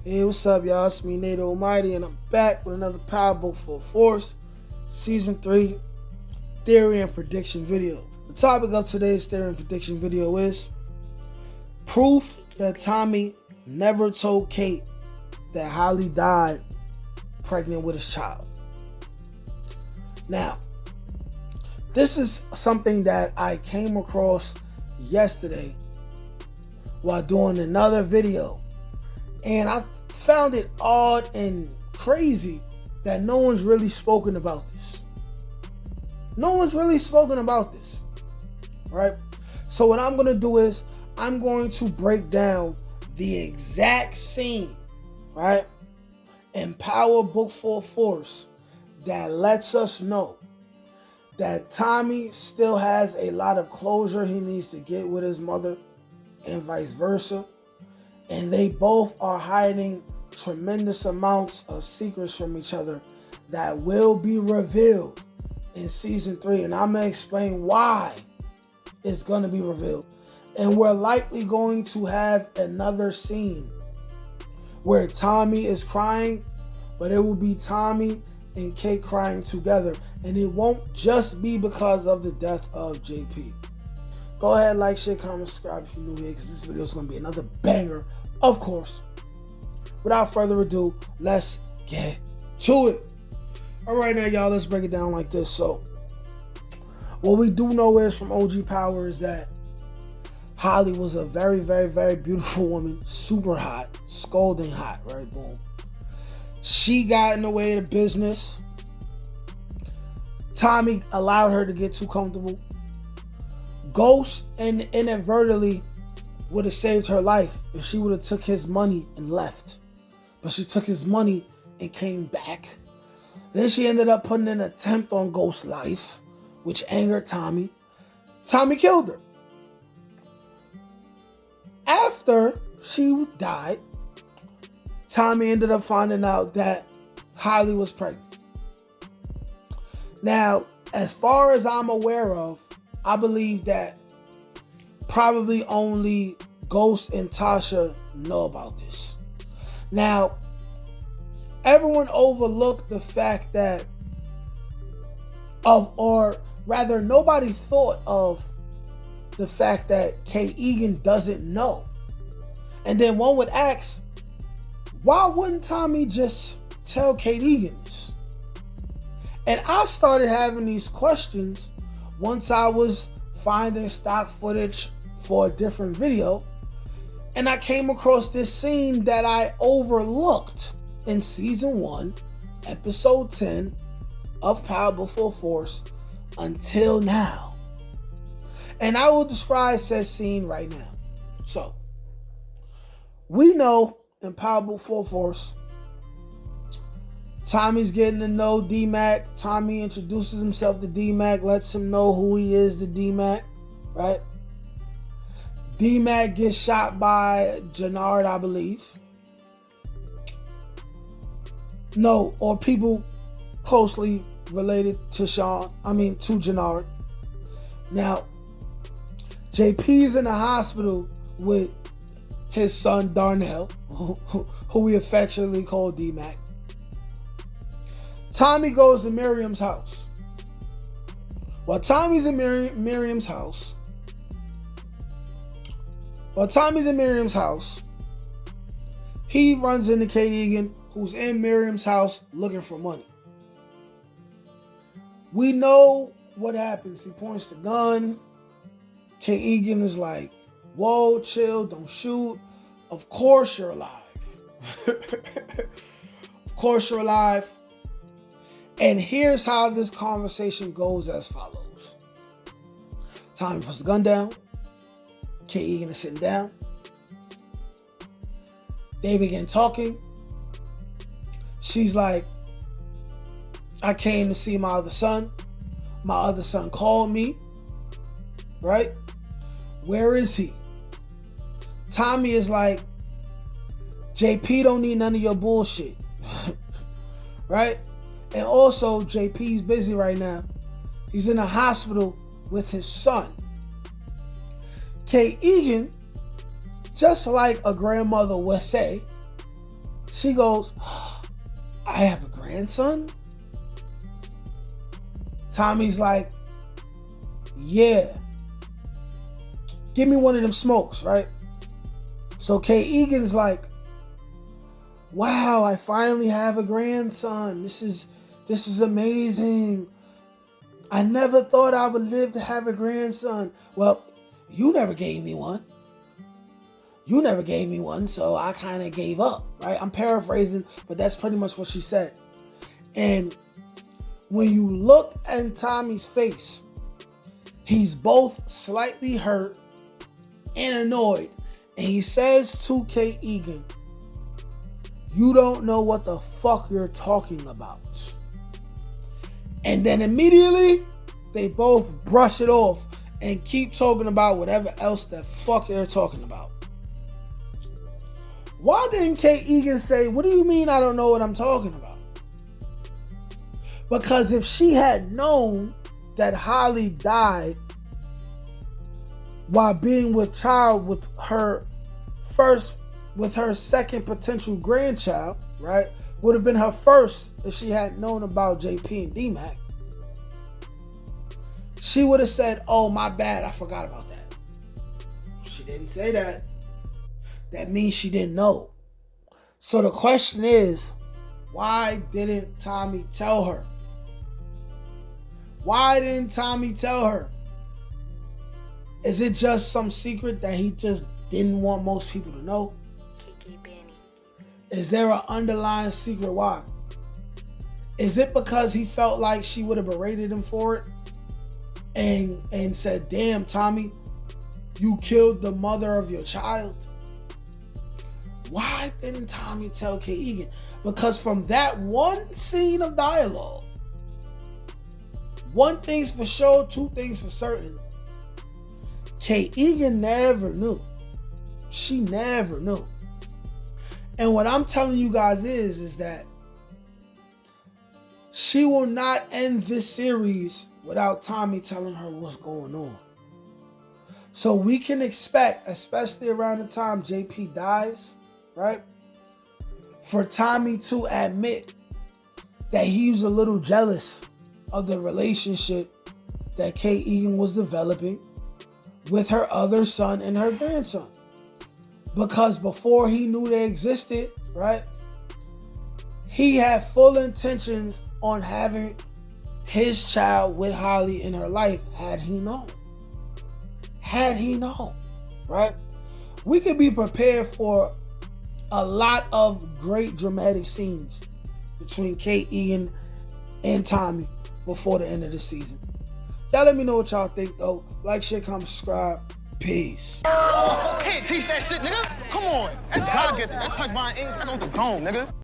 Hey, what's up, y'all? It's me, Nate Almighty, and I'm back with another Power Book Full Force, Season 3, Theory and Prediction video. The topic of today's Theory and Prediction video is proof that Tommy never told Kate that Holly died pregnant with his child. Now, this is something that I came across yesterday while doing another video. And I found it odd and crazy that no one's really spoken about this. No one's really spoken about this, right? So what I'm going to do is I'm going to break down the exact scene, right, in Power Book Full Force that lets us know that Tommy still has a lot of closure he needs to get with his mother and vice versa. And they both are hiding tremendous amounts of secrets from each other that will be revealed in Season 3. And I'm going to explain why it's going to be revealed. And we're likely going to have another scene where Tommy is crying, but it will be Tommy and Kate crying together. And it won't just be because of the death of JP. Go ahead, like, share, comment, subscribe if you're new here, because this video is going to be another banger, of course. Without further ado, let's get to it. All right, now, y'all, let's break it down like this. So, what we do know is from OG Power is that Holly was a very, very, very beautiful woman, super hot, scalding hot, right? Boom. She got in the way of the business. Tommy allowed her to get too comfortable. Ghost inadvertently would have saved her life if she would have took his money and left. But she took his money and came back. Then she ended up putting an attempt on Ghost's life, which angered Tommy. Tommy killed her. After she died, Tommy ended up finding out that Holly was pregnant. Now, as far as I'm aware of, I believe that probably only Ghost and Tasha know about this. Now, everyone overlooked the fact that nobody thought of the fact that Kate Egan doesn't know. And then one would ask, why wouldn't Tommy just tell Kate Egan this? And I started having these questions once I was finding stock footage for a different video, and I came across this scene that I overlooked in Season 1, Episode 10 of Power Book Full Force until now. And I will describe said scene right now. So, we know in Power Book Full Force, Tommy's getting to know D-Mac. Tommy introduces himself to D-Mac, lets him know who he is to D-Mac, right? D-Mac gets shot by Jannard, I believe. No, or people closely related to Jannard. Now, JP's in the hospital with his son Darnell, who we affectionately call D-Mac. Tommy goes to Miriam's house. While Tommy's in Miriam's house, he runs into Kate Egan, who's in Miriam's house looking for money. We know what happens. He points the gun. Kate Egan is like, whoa, chill, don't shoot. Of course you're alive. Of course you're alive. And here's how this conversation goes as follows. Tommy puts the gun down. Kate Egan is sitting down. They begin talking. She's like, I came to see my other son. My other son called me. Right? Where is he? Tommy is like, JP don't need none of your bullshit. Right? And also, JP's busy right now. He's in a hospital with his son. Kate Egan, just like a grandmother would say, She goes, I have a grandson? Tommy's like, yeah. Give me one of them smokes, right? So Kay Egan's like, wow, I finally have a grandson. This is amazing. I never thought I would live to have a grandson. Well, you never gave me one. You never gave me one, so I kind of gave up, right? I'm paraphrasing, but that's pretty much what she said. And when you look at Tommy's face, he's both slightly hurt and annoyed. And he says to Kay Egan, you don't know what the fuck you're talking about. And then immediately, they both brush it off and keep talking about whatever else the fuck they're talking about. Why didn't Kay Egan say, what do you mean I don't know what I'm talking about? Because if she had known that Holly died while being with child with her second potential grandchild, right? Would have been her first if she had known about JP and D-Mac. She would have said, oh, my bad, I forgot about that. She didn't say that. That means she didn't know. So the question is, why didn't Tommy tell her? Why didn't Tommy tell her? Is it just some secret that he just didn't want most people to know? Is there an underlying secret why? Is it because he felt like she would have berated him for it? And said, damn, Tommy, you killed the mother of your child? Why didn't Tommy tell Kay Egan? Because from that one scene of dialogue, one thing's for sure, two things for certain. Kay Egan never knew. She never knew. And what I'm telling you guys is that she will not end this series without Tommy telling her what's going on. So we can expect, especially around the time JP dies, right, for Tommy to admit that he was a little jealous of the relationship that Kay Egan was developing with her other son and her grandson. Because before he knew they existed, right, he had full intentions on having his child with Holly in her life, had he known. Had he known, right? We could be prepared for a lot of great dramatic scenes between Kay Egan and Tommy before the end of the season. Y'all let me know what y'all think, though. Like, share, comment, subscribe. Peace. Can't teach that shit, nigga. Come on. That's God gifted. That's touch my ink. That's on the dome, nigga.